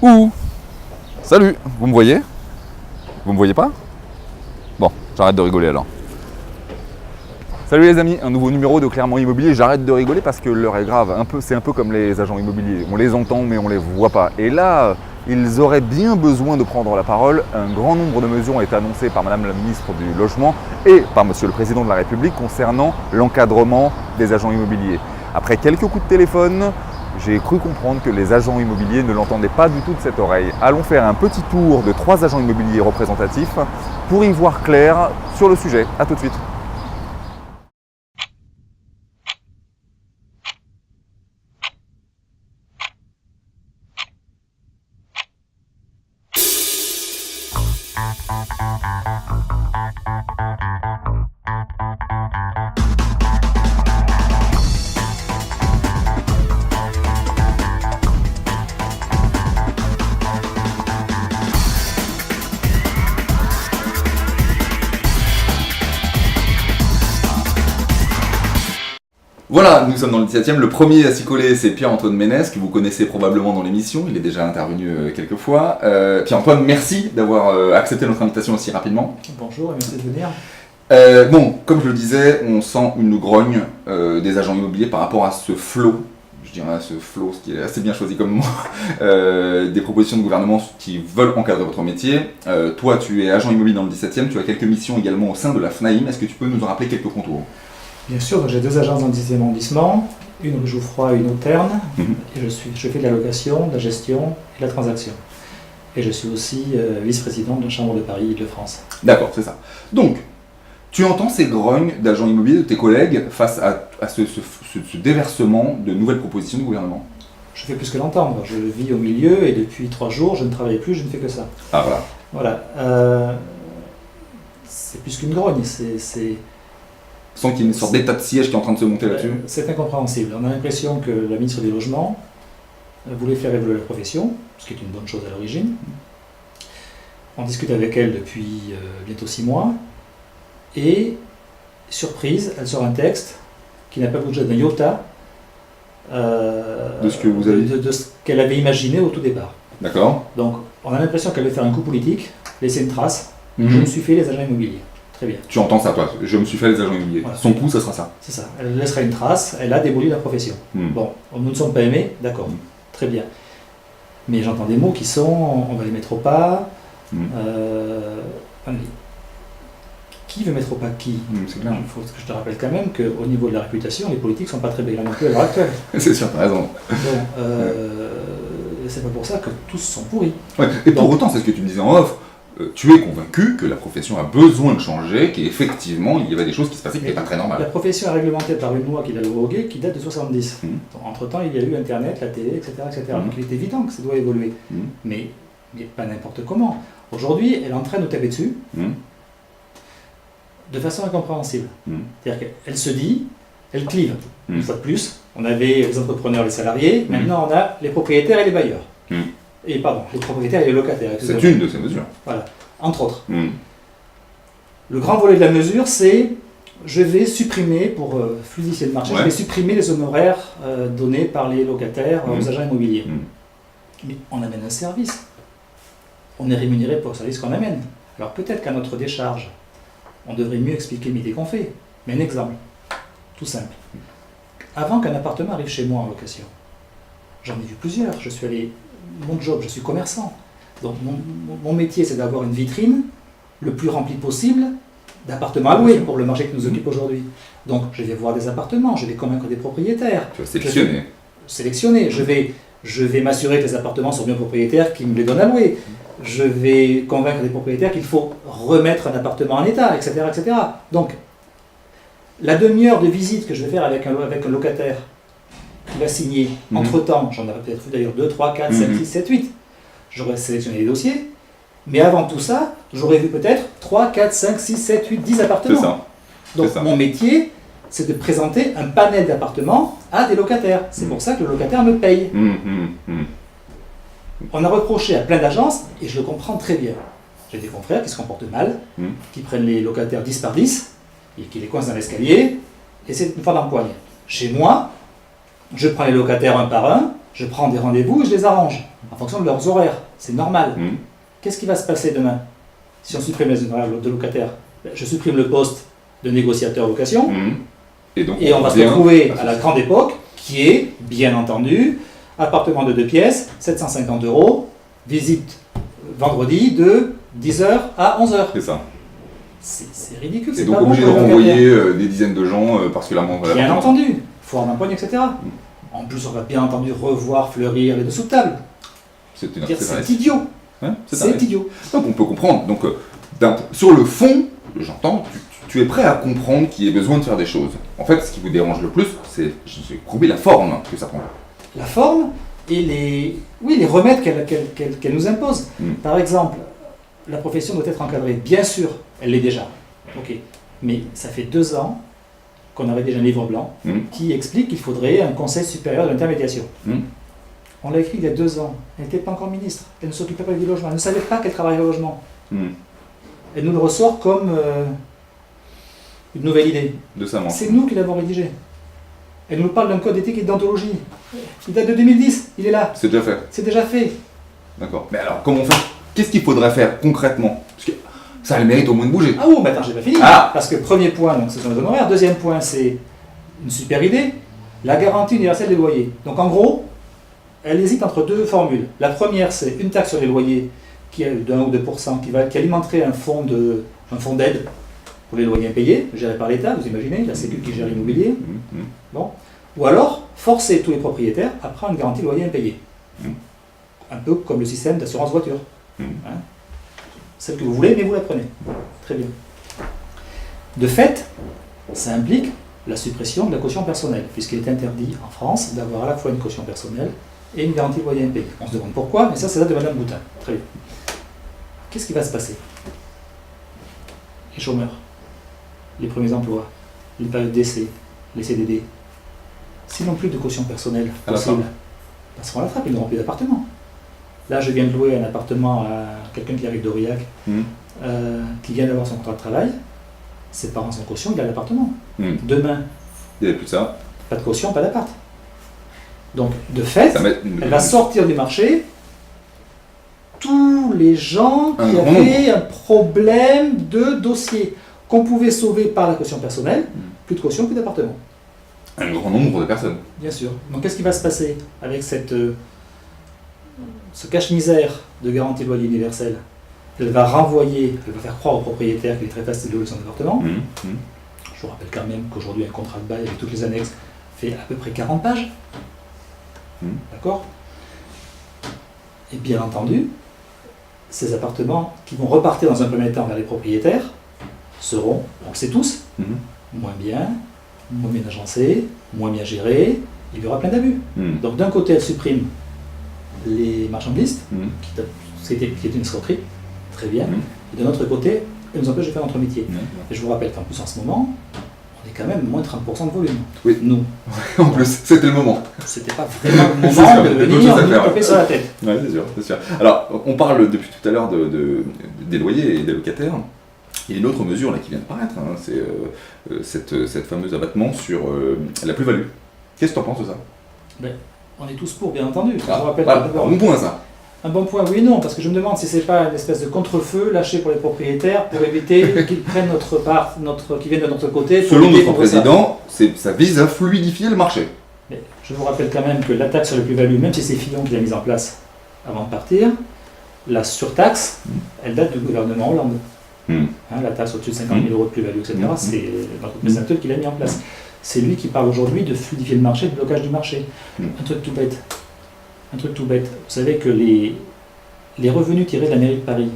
Ouh! Salut! Vous me voyez? Vous me voyez pas? Bon, j'arrête de rigoler alors. Salut les amis, un nouveau numéro de Clairement Immobilier. J'arrête de rigoler parce que l'heure est grave. C'est un peu comme les agents immobiliers. On les entend mais on les voit pas. Et là, ils auraient bien besoin de prendre la parole. Un grand nombre de mesures ont été annoncées par Madame la Ministre du Logement et par Monsieur le Président de la République concernant l'encadrement des agents immobiliers. Après quelques coups de téléphone, j'ai cru comprendre que les agents immobiliers ne l'entendaient pas du tout de cette oreille. Allons faire un petit tour de 3 agents immobiliers représentatifs pour y voir clair sur le sujet. A tout de suite. Voilà, nous sommes dans le 17e. Le premier à s'y coller, c'est Pierre-Antoine Ménès, que vous connaissez probablement dans l'émission. Il est déjà intervenu quelques fois. Pierre-Antoine, merci d'avoir accepté notre invitation aussi rapidement. Bonjour et merci de venir. Bon, comme je le disais, on sent une grogne des agents immobiliers par rapport à ce flot, je dirais ce flot, ce qui est assez bien choisi comme mot, des propositions de gouvernement qui veulent encadrer votre métier. Toi, tu es agent immobilier dans le 17e, tu as quelques missions également au sein de la FNAIM. Est-ce que tu peux nous en rappeler quelques contours ? Bien sûr, donc j'ai 2 agences dans le 10e arrondissement, une rue Jouffroy et une au Terne. Et je fais de la location, de la gestion et de la transaction. Et je suis aussi vice-président de la Chambre de Paris Île-de-France. D'accord, c'est ça. Donc, tu entends ces grognes d'agents immobiliers, de tes collègues, face à ce déversement de nouvelles propositions du gouvernement ? Je fais plus que l'entendre. Je vis au milieu et depuis 3 jours, je ne travaille plus, je ne fais que ça. Ah voilà. Voilà. C'est plus qu'une grogne, c'est... Sans qu'il y ait une sorte d'état de siège qui est en train de se monter là-dessus. C'est incompréhensible. On a l'impression que la ministre du Logement voulait faire évoluer la profession, ce qui est une bonne chose à l'origine. On discute avec elle depuis bientôt 6 mois. Et, surprise, elle sort un texte qui n'a pas bougé d'un iota de ce que vous avez de ce qu'elle avait imaginé au tout départ. D'accord. Donc, on a l'impression qu'elle veut faire un coup politique, laisser une trace. Je me suis fait les agents immobiliers. Très bien. Tu entends ça, toi. Je me suis fait les agents immobiliers. Voilà. Son coup, ça sera ça. C'est ça. Elle laissera une trace, elle a démoli la profession. Bon, nous ne sommes pas aimés, d'accord. Très bien. Mais j'entends des mots qui sont, on va les mettre au pas. Qui veut mettre au pas qui? C'est clair. Il faut que je te rappelle quand même qu'au niveau de la réputation, les politiques ne sont pas très belles non plus à l'heure actuelle. C'est sûr, t'as raison. Bon, c'est pas pour ça que tous sont pourris. Ouais. Et pour autant, c'est ce que tu me disais en off, tu es convaincu que la profession a besoin de changer, qu'effectivement, il y avait des choses qui se passaient qui n'étaient pas très normales. La profession est réglementée par une loi qui est la loi Hoguet, qui date de 70. Entre-temps, il y a eu Internet, la télé, etc. Donc il est évident que ça doit évoluer. Mais pas n'importe comment. Aujourd'hui, elle est en train de nous taper dessus de façon incompréhensible. C'est-à-dire qu'elle se dit, elle clive. Une fois de plus, on avait les entrepreneurs, les salariés, maintenant on a les propriétaires et les bailleurs. Et pardon, les propriétaires et les locataires. C'est une de ces mesures. Voilà, entre autres. Le grand volet de la mesure, c'est je vais supprimer, pour fluidifier le marché, je vais supprimer les honoraires donnés par les locataires aux agents immobiliers. Mais on amène un service. On est rémunéré pour le service qu'on amène. Alors peut-être qu'à notre décharge, on devrait mieux expliquer le métier qu'on fait. Mais un exemple, tout simple. Avant qu'un appartement arrive chez moi en location, j'en ai vu plusieurs. Mon job, je suis commerçant. Donc mon métier, c'est d'avoir une vitrine le plus remplie possible d'appartements à louer pour le marché qui nous occupe aujourd'hui. Donc je vais voir des appartements, je vais convaincre des propriétaires. Tu vas sélectionner. Sélectionner. Je vais m'assurer que les appartements sont bien propriétaires qui me les donnent à louer. Je vais convaincre des propriétaires qu'il faut remettre un appartement en état, etc. etc. Donc, la demi-heure de visite que je vais faire avec un locataire qui va signer, entre-temps, j'en aurais peut-être fait d'ailleurs 2, 3, 4, 5, 6, 7, 8, j'aurais sélectionné les dossiers, mais avant tout ça, j'aurais vu peut-être 3, 4, 5, 6, 7, 8, 10 appartements. C'est ça. Donc, mon métier, c'est de présenter un panel d'appartements à des locataires. C'est pour ça que le locataire me paye. On a reproché à plein d'agences, et je le comprends très bien. J'ai des confrères qui se comportent mal, qui prennent les locataires 10 par 10, et qui les coincent dans l'escalier, et c'est une fois d'empoigne. Chez moi, je prends les locataires un par un, Je prends des rendez-vous et je les arrange en fonction de leurs horaires. C'est normal. Qu'est-ce qui va se passer demain si on supprime les horaires de locataires? Je supprime le poste de négociateur location et on va se retrouver à la grande époque qui est, bien entendu, appartement de 2 pièces, 750 €, visite vendredi de 10h à 11h. C'est ça. C'est ridicule. C'est donc obligé de renvoyer des dizaines de gens parce que la manque. Bien entendu, foire d'empoigne, etc. En plus, on va bien entendu revoir fleurir les dessous de table. C'est idiot. Hein, c'est idiot. Donc on peut comprendre. Donc sur le fond, j'entends, tu es prêt à comprendre qu'il y ait besoin de faire des choses. En fait, ce qui vous dérange le plus, c'est la forme que ça prend. La forme et les remèdes qu'elle nous impose. Par exemple, la profession doit être encadrée. Bien sûr, elle l'est déjà. Ok. Mais ça fait 2 ans qu'on avait déjà un livre blanc qui explique qu'il faudrait un conseil supérieur de l'intermédiation. On l'a écrit il y a 2 ans. Elle n'était pas encore ministre. Elle ne s'occupait pas du logement. Elle ne savait pas qu'elle travaillait au logement. Elle nous le ressort comme une nouvelle idée. C'est nous qui l'avons rédigé. Elle nous parle d'un code d'éthique et d'anthologie. Il date de 2010. Il est là. C'est déjà fait. C'est déjà fait. D'accord. Mais alors, comment on fait? Qu'est-ce qu'il faudrait faire concrètement? Parce que ça a le mérite au moins de bouger. Ah oui, mais attends, j'ai pas fini. Parce que premier point, donc, ce sont les honoraires. Deuxième point, c'est une super idée, la garantie universelle des loyers. Donc en gros, elle hésite entre 2 formules. La première, c'est une taxe sur les loyers qui est de 1 ou 2%, qui alimenterait un fonds d'aide pour les loyers impayés, géré par l'État, vous imaginez, la Sécu qui gère l'immobilier. Bon. Ou alors, forcer tous les propriétaires à prendre une garantie de loyer impayé. Un peu comme le système d'assurance voiture. Celle que vous voulez, mais vous la prenez. Très bien. De fait, ça implique la suppression de la caution personnelle, puisqu'il est interdit en France d'avoir à la fois une caution personnelle et une garantie de loyer impayé. On se demande pourquoi, mais ça, c'est ça de Madame Boutin. Très bien. Qu'est-ce qui va se passer? Les chômeurs, les premiers emplois, les périodes d'essai, les CDD, s'ils n'ont plus de caution personnelle possible, parce qu'on l'attrape, ils n'auront plus d'appartement. Là, je viens de louer un appartement à quelqu'un qui arrive d'Aurillac, qui vient d'avoir son contrat de travail. Ses parents sont caution, il a l'appartement. Demain, il n'y avait plus de ça. Pas de caution, pas d'appart. Donc, de fait, elle va sortir du marché tous les gens qui avaient un problème de dossier qu'on pouvait sauver par la caution personnelle, plus de caution, plus d'appartement. Un grand nombre de personnes. Bien sûr. Donc, qu'est-ce qui va se passer avec ce cache-misère de garantie de loyer universel? Elle va faire croire au propriétaire qu'il est très facile de louer son appartement. Je vous rappelle quand même qu'aujourd'hui, un contrat de bail avec toutes les annexes fait à peu près 40 pages. D'accord? Et bien entendu, ces appartements qui vont repartir dans un premier temps vers les propriétaires seront, on le sait tous, moins bien agencés, moins bien gérés, il y aura plein d'abus. Donc d'un côté, elle supprime les marchands de liste, qui est une escroquerie, très bien, et d'un autre côté, elle nous empêche de faire notre métier. Et je vous rappelle qu'en plus en ce moment, on est quand même moins de 30% de volume. Oui. Nous. En plus, c'était le moment. C'était pas vraiment le moment de venir nous taper sur la tête. Oui, c'est sûr. Alors, on parle depuis tout à l'heure des loyers et des locataires. Il y a une autre mesure là qui vient de paraître, c'est cette fameuse abattement sur la plus-value. Qu'est-ce que tu en penses de ça? On est tous pour, bien entendu. Je vous rappelle un bon point, ça. Un bon point, oui et non, parce que je me demande si c'est pas une espèce de contre-feu lâché pour les propriétaires pour éviter qu'ils prennent notre part, qu'ils viennent de notre côté. Selon notre président, ça vise à fluidifier le marché. Mais je vous rappelle quand même que la taxe sur les plus-values, même si c'est Fillon qui l'a mise en place avant de partir, la surtaxe, elle date du gouvernement Hollande. La taxe au-dessus de 50 000 € de plus-value, etc., c'est notre président qui l'a mis en place. C'est lui qui parle aujourd'hui de fluidifier le marché, de blocage du marché. Un truc tout bête. Vous savez que les revenus tirés de la mairie de Paris,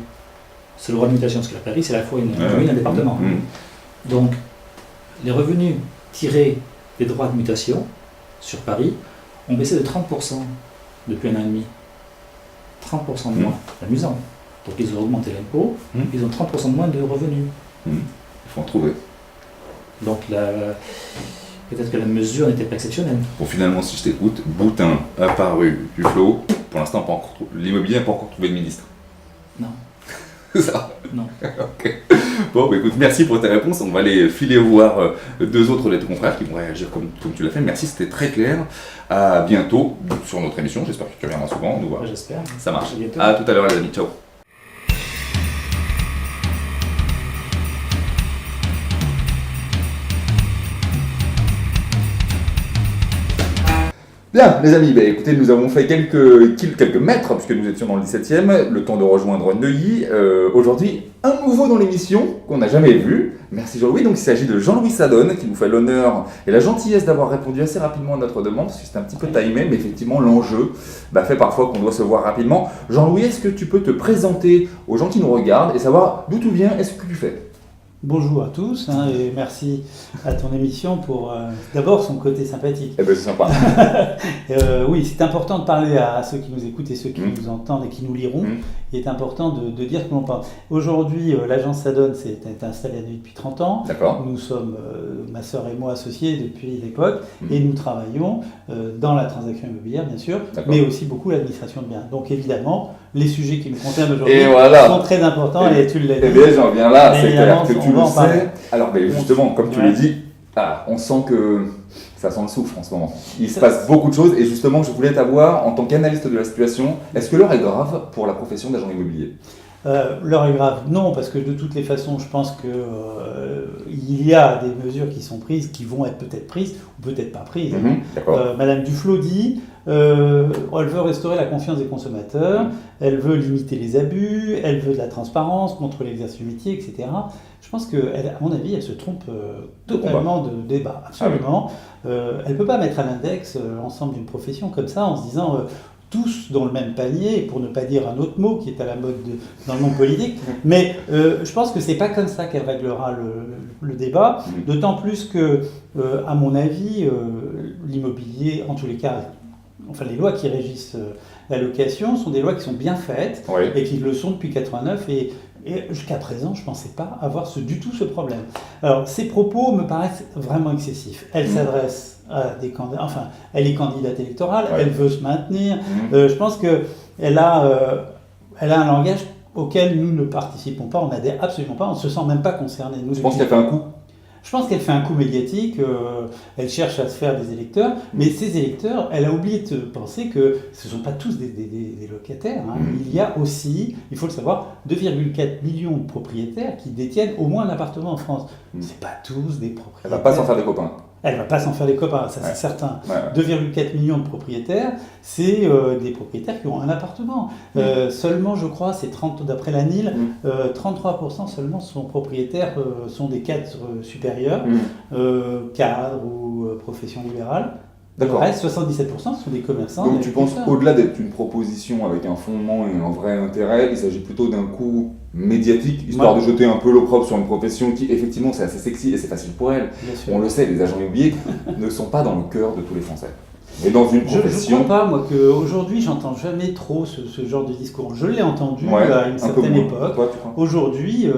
c'est le droit de mutation, parce que la Paris, c'est à la fois une commune et un département. Donc, les revenus tirés des droits de mutation sur Paris ont baissé de 30% depuis 1 an et demi. 30% de moins. C'est amusant. Donc, ils ont augmenté l'impôt, ils ont 30% de moins de revenus. Il faut en trouver. Donc, peut-être que la mesure n'était pas exceptionnelle. Bon, finalement, si je t'écoute, Boutin, apparu, Duflot, pour l'instant, l'immobilier n'a pas encore trouvé de ministre. Non. C'est ça. Non. Ok. Bon, bah, écoute, merci pour tes réponses. On va aller filer voir deux autres de tes confrères qui vont réagir comme tu l'as fait. Merci, c'était très clair. À bientôt sur notre émission. J'espère que tu reviendras souvent nous voir. J'espère. Ça marche. À bientôt. À tout à l'heure, les amis. Ciao. Bien, les amis, écoutez, nous avons fait quelques mètres, puisque nous étions dans le 17e, le temps de rejoindre Neuilly. Aujourd'hui, un nouveau dans l'émission qu'on n'a jamais vu. Merci Jean-Louis. Donc il s'agit de Jean-Louis Sadone, qui nous fait l'honneur et la gentillesse d'avoir répondu assez rapidement à notre demande, parce que c'était un petit peu timé, mais effectivement, l'enjeu fait parfois qu'on doit se voir rapidement. Jean-Louis, est-ce que tu peux te présenter aux gens qui nous regardent et savoir d'où tu viens et ce que tu fais ? Bonjour à tous et merci à ton émission pour d'abord son côté sympathique. Eh bien, c'est sympa. Oui, c'est important de parler à ceux qui nous écoutent et ceux qui nous entendent et qui nous liront. Il est important de dire que l'on parle. Aujourd'hui, l'agence Sadone s'est installée à Neuilly depuis 30 ans. D'accord. Nous sommes, ma sœur et moi, associés depuis l'époque et nous travaillons dans la transaction immobilière, bien sûr, mais aussi beaucoup l'administration de biens. Donc évidemment, les sujets qui nous concernent aujourd'hui sont très importants et tu l'as dit. Eh bien, j'en viens là, c'est clair que tu le sais. Parler. Alors, justement, comme tu le dis, on sent que ça sent le souffle en ce moment. Il se passe beaucoup de choses et justement, je voulais t'avoir en tant qu'analyste de la situation. Est-ce que l'heure est grave pour la profession d'agent immobilier ? L'heure est grave, non, parce que de toutes les façons, je pense qu'il y a des mesures qui sont prises, qui vont être peut-être prises ou peut-être pas prises. Madame Duflot dit elle veut restaurer la confiance des consommateurs, elle veut limiter les abus, elle veut de la transparence, contrôler l'exercice du métier, etc. Je pense qu'à mon avis, elle se trompe totalement de débat, absolument. Elle ne peut pas mettre à l'index l'ensemble d'une profession comme ça en se disant tous dans le même panier, pour ne pas dire un autre mot qui est à la mode dans le monde politique. Mais je pense que c'est pas comme ça qu'elle réglera le débat, d'autant plus que, à mon avis, l'immobilier, en tous les cas, enfin les lois qui régissent la location sont des lois qui sont bien faites et qui le sont depuis 89 et jusqu'à présent, je ne pensais pas avoir du tout ce problème. Alors, ces propos me paraissent vraiment excessifs. Elle s'adresse à des candidats, enfin, elle est candidate électorale, elle veut se maintenir. Je pense qu'elle a un langage auquel nous ne participons pas, on n'adhère absolument pas, on ne se sent même pas concerné. Je pense qu'elle fait un coup. Je pense qu'elle fait un coup médiatique, elle cherche à se faire des électeurs, mais ces électeurs, elle a oublié de penser que ce ne sont pas tous des locataires. Il y a aussi, il faut le savoir, 2,4 millions de propriétaires qui détiennent au moins un appartement en France. Ce n'est pas tous des propriétaires. Elle ne va pas s'en faire des copains. Elle ne va pas s'en faire des copains, ça c'est certain. 2,4 millions de propriétaires, c'est des propriétaires qui ont un appartement. Seulement, je crois, c'est 30, d'après la NIL, 33% seulement sont propriétaires, sont des cadres supérieurs, cadres ou professions libérales. Le reste, 77% sont des commerçants. Donc tu penses qu'au-delà d'être une proposition avec un fondement et un vrai intérêt, il s'agit plutôt d'un coup médiatique, histoire de jeter un peu l'opprobre sur une profession qui, effectivement, c'est assez sexy et c'est facile pour elle. On le sait, les agents immobiliers ne sont pas dans le cœur de tous les Français. Et dans une profession... Je ne crois pas, moi, qu'aujourd'hui, j'entends jamais trop ce genre de discours. Je l'ai entendu à une certaine époque. Aujourd'hui,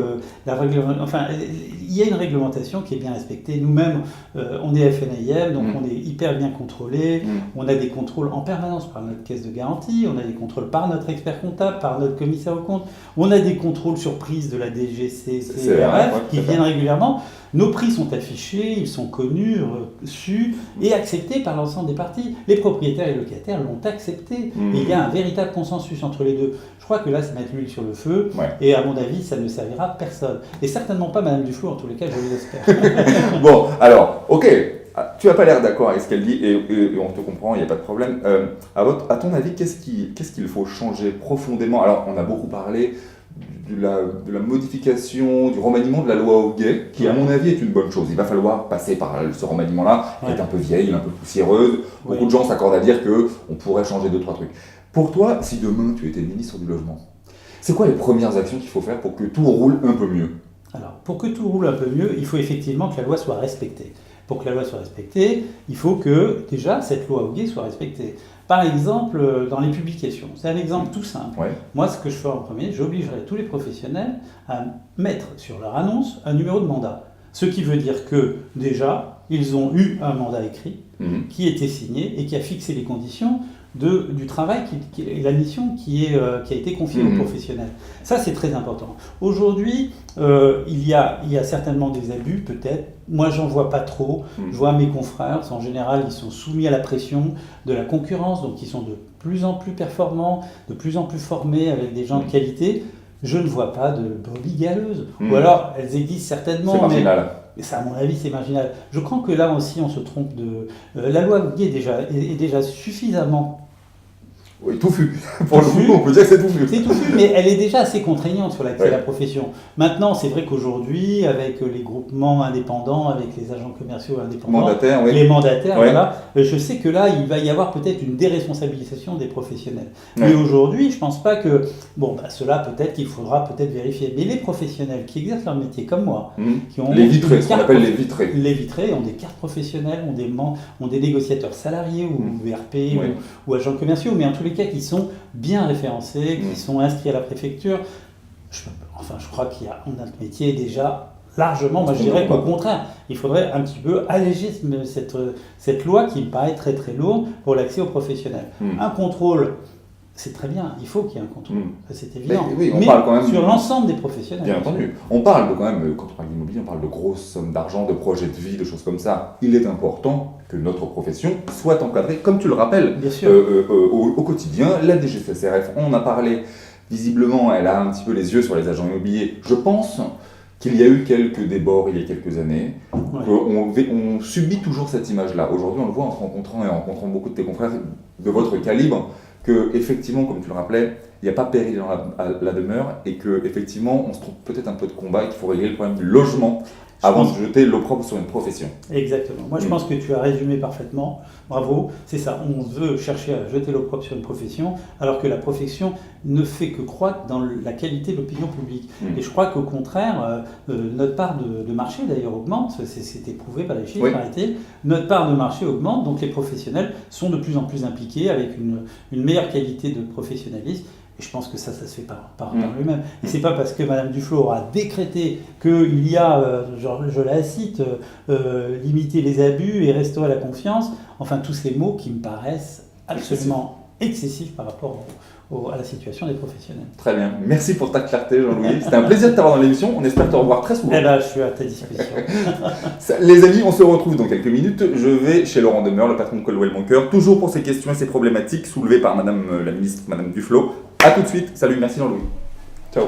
il y a une réglementation qui est bien respectée. Nous-mêmes, on est FNAIM, donc on est hyper bien contrôlé. On a des contrôles en permanence par notre caisse de garantie, on a des contrôles par notre expert comptable, par notre commissaire aux comptes. On a des contrôles surprises de la DGCCRF qui viennent régulièrement. Nos prix sont affichés, ils sont connus, reçus et acceptés par l'ensemble des parties. Les propriétaires et locataires l'ont accepté. Et il y a un véritable consensus entre les deux. Je crois que là, c'est mettre l'huile sur le feu. Et à mon avis, ça ne servira à personne. Et certainement pas Madame Duflot, en tous les cas, je l'espère. Bon, alors, ok. Tu n'as pas l'air d'accord avec ce qu'elle dit et on te comprend, il n'y a pas de problème. À ton avis, qu'est-ce qu'il faut changer profondément ? Alors, on a beaucoup parlé de la modification, du remaniement de la loi Hauguet, qui à mon avis est une bonne chose. Il va falloir passer par ce remaniement-là, qui est un peu vieille, un peu poussiéreuse. Beaucoup de gens s'accordent à dire qu'on pourrait changer 2-3 trucs. Pour toi, si demain tu étais ministre du Logement, c'est quoi les premières actions qu'il faut faire pour que tout roule un peu mieux ? Alors, pour que tout roule un peu mieux, il faut effectivement que la loi soit respectée. Pour que la loi soit respectée, il faut que, déjà, cette loi Hauguet soit respectée. Par exemple, dans les publications. C'est un exemple tout simple. Moi, ce que je ferai en premier, j'obligerai tous les professionnels à mettre sur leur annonce un numéro de mandat. Ce qui veut dire que, déjà, ils ont eu un mandat écrit qui était signé et qui a fixé les conditions du travail et la mission qui a été confiée aux professionnels. Ça, c'est très important. Aujourd'hui, il y a certainement des abus, peut-être. Moi, j'en vois pas trop. Je vois mes confrères, en général, ils sont soumis à la pression de la concurrence, donc ils sont de plus en plus performants, de plus en plus formés avec des gens de qualité. Je ne vois pas de brebis galeuses. Ou alors, elles existent certainement. C'est marginal. Mais ça, à mon avis, c'est marginal. Je crois que là aussi, on se trompe de... la loi Gay est déjà suffisamment... Oui, touffu. Pour le coup, on peut dire que c'est touffu. C'est touffu, mais elle est déjà assez contraignante sur l'accès à la profession. Maintenant, c'est vrai qu'aujourd'hui, avec les groupements indépendants, avec les agents commerciaux indépendants, les mandataires, voilà, je sais que là, il va y avoir peut-être une déresponsabilisation des professionnels. Mais aujourd'hui, je ne pense pas que... cela, peut-être qu'il faudra peut-être vérifier. Mais les professionnels qui exercent leur métier, comme moi, qui ont... Les vitrés, ce qu'on appelle les vitrés. Les vitrés ont des cartes professionnelles, ont des négociateurs salariés ou VRP ou agents commerciaux, mais en tous les cas qui sont bien référencés, qui sont inscrits à la préfecture. Je crois qu'il y a notre métier déjà largement. Moi, je dirais qu'au contraire, il faudrait un petit peu alléger cette loi qui me paraît très très lourde pour l'accès aux professionnels. Un contrôle, c'est très bien, il faut qu'il y ait un contrôle, c'est évident. Mais parle quand même sur l'ensemble des professionnels. Bien entendu. On parle quand même, quand on parle d'immobilier, on parle de grosses sommes d'argent, de projets de vie, de choses comme ça. Il est important que notre profession soit encadrée, comme tu le rappelles, au quotidien. La DGCCRF, on en a parlé, visiblement, elle a un petit peu les yeux sur les agents immobiliers. Je pense qu'il y a eu quelques débords il y a quelques années. On subit toujours cette image-là. Aujourd'hui, on le voit en se rencontrant et en rencontrant beaucoup de tes confrères de votre calibre, que effectivement, comme tu le rappelais, il n'y a pas péril dans la demeure et que effectivement, on se trompe peut-être un peu de combat et qu'il faut régler le problème du logement avant de jeter l'opprobre sur une profession. Exactement. Moi, je pense que tu as résumé parfaitement. Bravo. C'est ça. On veut chercher à jeter l'opprobre sur une profession, alors que la profession ne fait que croître dans la qualité de l'opinion publique. Et je crois qu'au contraire, notre part de marché, d'ailleurs, augmente. C'est éprouvé par les chiffres, arrêtés. Notre part de marché augmente, donc les professionnels sont de plus en plus impliqués avec une meilleure qualité de professionnalisme. Et je pense que ça se fait par lui-même. Et c'est pas parce que Madame Duflot aura décrété qu'il y a, je la cite, limiter les abus et restaurer la confiance, enfin tous ces mots qui me paraissent absolument excessifs par rapport à la situation des professionnels. Très bien. Merci pour ta clarté, Jean-Louis. C'était un plaisir de t'avoir dans l'émission. On espère te revoir très souvent. Je suis à ta disposition. Les amis, on se retrouve dans quelques minutes. Je vais chez Laurent Demeure, le patron de Coldwell Banker, toujours pour ces questions et ces problématiques soulevées par Madame la ministre, Madame Duflot. A tout de suite. Salut, merci Jean-Louis. Ciao.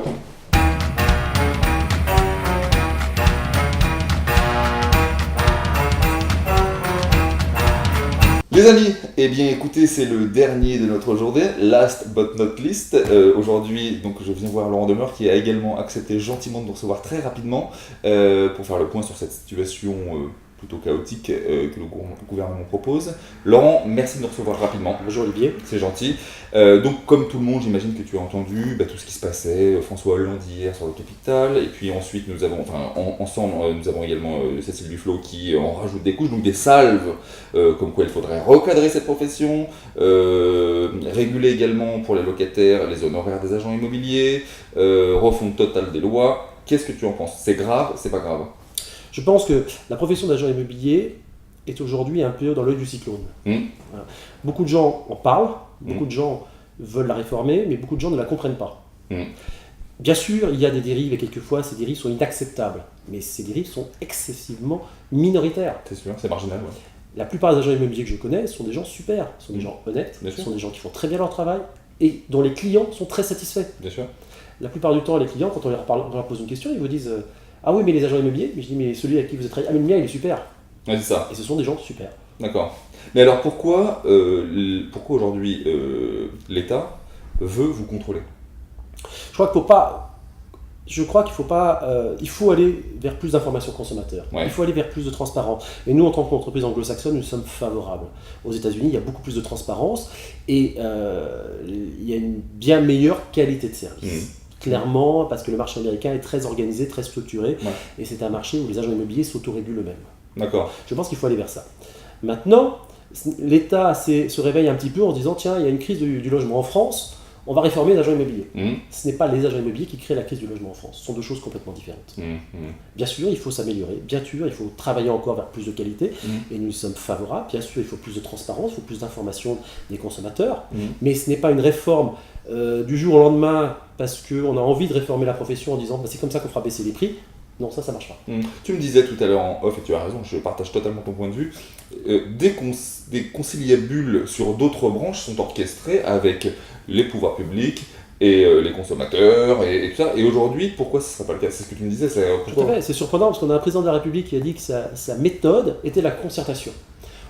Les amis, eh bien écoutez, c'est le dernier de notre journée, last but not least. Aujourd'hui, donc je viens voir Laurent Demeure qui a également accepté gentiment de nous recevoir très rapidement pour faire le point sur cette situation plutôt chaotique que le gouvernement propose. Laurent, merci de nous recevoir rapidement. Bonjour Olivier. C'est gentil. Donc comme tout le monde, j'imagine que tu as entendu tout ce qui se passait, François Hollande hier sur le Capitole, et puis ensuite nous avons, ensemble, nous avons également Cécile Duflot qui en rajoute des couches, donc des salves, comme quoi il faudrait recadrer cette profession, réguler également pour les locataires les honoraires des agents immobiliers, refonte totale des lois. Qu'est-ce que tu en penses? C'est grave, c'est pas grave? Je pense que la profession d'agent immobilier est aujourd'hui un peu dans l'œil du cyclone. Voilà. Beaucoup de gens en parlent, beaucoup de gens veulent la réformer, mais beaucoup de gens ne la comprennent pas. Bien sûr, il y a des dérives et quelquefois ces dérives sont inacceptables, mais ces dérives sont excessivement minoritaires. C'est sûr, c'est marginal. Ouais. La plupart des agents immobiliers que je connais sont des gens super, sont des gens honnêtes, sont des gens qui font très bien leur travail et dont les clients sont très satisfaits. Bien sûr. La plupart du temps, les clients, quand on leur pose une question, ils vous disent ah oui, mais les agents immobiliers, mais je dis mais celui avec qui vous êtes travaillé, ah mais le mien il est super. Ouais, c'est ça. Et ce sont des gens super. D'accord. Mais alors pourquoi aujourd'hui l'État veut vous contrôler? Il faut aller vers plus d'informations consommateurs. Il faut aller vers plus de transparence. Et nous, en tant qu'entreprise anglo-saxonne, nous sommes favorables. Aux États-Unis, il y a beaucoup plus de transparence et il y a une bien meilleure qualité de service. Clairement, parce que le marché américain est très organisé, très structuré, et c'est un marché où les agents immobiliers s'autorégulent eux-mêmes. D'accord. Je pense qu'il faut aller vers ça. Maintenant, l'État se réveille un petit peu en se disant tiens, il y a une crise du logement en France, on va réformer les agents immobiliers. Ce n'est pas les agents immobiliers qui créent la crise du logement en France. Ce sont deux choses complètement différentes. Bien sûr, il faut s'améliorer. Bien sûr, il faut travailler encore vers plus de qualité. Et nous y sommes favorables. Bien sûr, il faut plus de transparence, il faut plus d'informations des consommateurs. Mais ce n'est pas une réforme du jour au lendemain parce qu'on a envie de réformer la profession en disant bah, c'est comme ça qu'on fera baisser les prix. Non, ça marche pas. Tu me disais tout à l'heure en off, et tu as raison, je partage totalement ton point de vue, des conciliabules sur d'autres branches sont orchestrées avec les pouvoirs publics et les consommateurs et tout ça. Et aujourd'hui, pourquoi ce ne serait pas le cas? C'est ce que tu me disais. Tout à fait, c'est surprenant parce qu'on a un président de la République qui a dit que sa méthode était la concertation.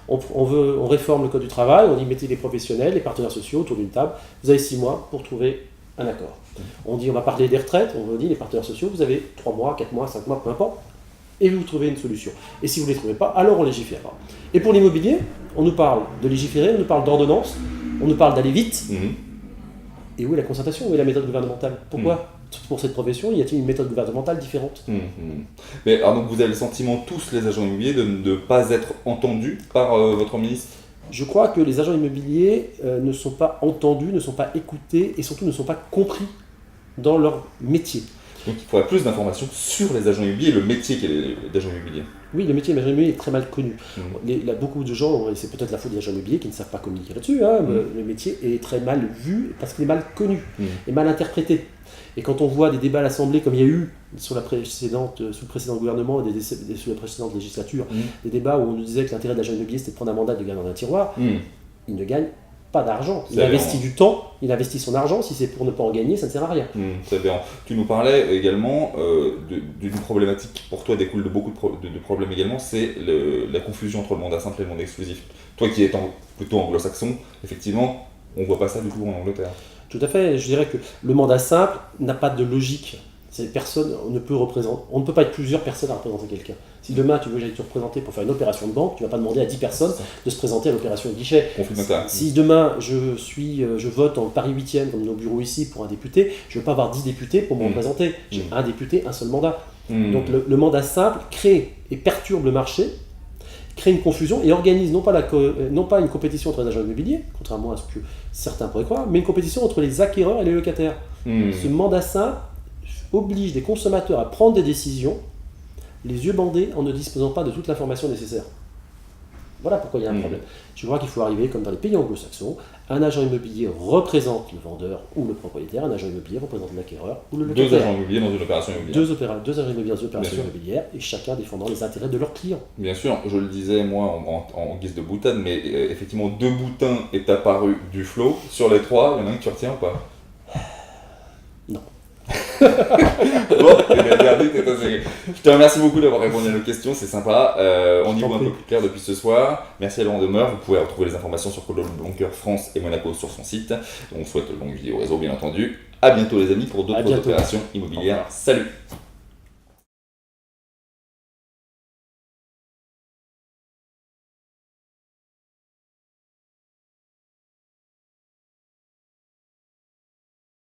On réforme le code du travail, on dit mettez les professionnels, les partenaires sociaux autour d'une table, vous avez 6 mois pour trouver un accord. On dit on va parler des retraites, on dit les partenaires sociaux, vous avez 3 mois, 4 mois, 5 mois, peu importe, et vous trouvez une solution. Et si vous ne les trouvez pas, alors on légiférera. Et pour l'immobilier, on nous parle de légiférer, on nous parle d'ordonnance, on nous parle d'aller vite. Et où est la concertation, où est la méthode gouvernementale? Pourquoi pour cette profession, y a-t-il une méthode gouvernementale différente? Mais alors donc vous avez le sentiment, tous les agents immobiliers, de ne pas être entendus par votre ministre? Je crois que les agents immobiliers ne sont pas entendus, ne sont pas écoutés et surtout ne sont pas compris dans leur métier. Donc il faudrait plus d'informations sur les agents immobiliers et le métier d'agent immobilier. Oui, le métier d'agent immobilier est très mal connu. Il y a beaucoup de gens, et c'est peut-être la faute des agents immobiliers, qui ne savent pas communiquer là-dessus. Le métier est très mal vu parce qu'il est mal connu et mal interprété. Et quand on voit des débats à l'Assemblée, comme il y a eu sous le précédent gouvernement et sous la précédente législature, des débats où on nous disait que l'intérêt de l'agent immobilier c'était de prendre un mandat et de le gagner dans un tiroir, il ne gagne pas d'argent. Il investit du temps, il investit son argent. Si c'est pour ne pas en gagner, ça ne sert à rien. C'est bien. Tu nous parlais également d'une problématique qui pour toi découle de beaucoup de problèmes également, c'est la confusion entre le mandat simple et le mandat exclusif. Toi qui es plutôt anglo-saxon, effectivement, on ne voit pas ça du tout en Angleterre. Tout à fait. Je dirais que le mandat simple n'a pas de logique. On ne peut pas être plusieurs personnes à représenter quelqu'un. Si demain tu veux que j'aille te représenter pour faire une opération de banque, tu ne vas pas demander à 10 personnes de se présenter à l'opération de guichet. Si demain je vote en Paris 8e, comme nos bureaux ici, pour un député, je ne veux pas avoir 10 députés pour me représenter. J'ai un député, un seul mandat. Donc le mandat simple crée et perturbe le marché, crée une confusion et organise non pas une compétition entre les agents immobiliers, contrairement à ce que certains pourraient croire, mais une compétition entre les acquéreurs et les locataires. Ce mandat simple oblige les consommateurs à prendre des décisions, les yeux bandés en ne disposant pas de toute l'information nécessaire. Voilà pourquoi il y a un problème. Je crois qu'il faut arriver, comme dans les pays anglo-saxons, un agent immobilier représente le vendeur ou le propriétaire, un agent immobilier représente l'acquéreur ou le locataire. Deux agents immobiliers dans une opération immobilière. Deux agents immobiliers dans une opération immobilière, et chacun défendant les intérêts de leurs clients. Bien sûr, je le disais moi en guise de boutade, mais effectivement 2 boutins est apparu du flot. Sur les 3, il y en a un que tu retiens ou pas? Non. Bon, je te remercie beaucoup d'avoir répondu à nos questions, c'est sympa. On y voit un peu plus clair depuis ce soir. Merci à Laurent Demeure. Vous pouvez retrouver les informations sur Coldwell Banker France et Monaco sur son site. On souhaite longue vie au réseau, bien entendu. À bientôt les amis pour d'autres opérations immobilières. Salut.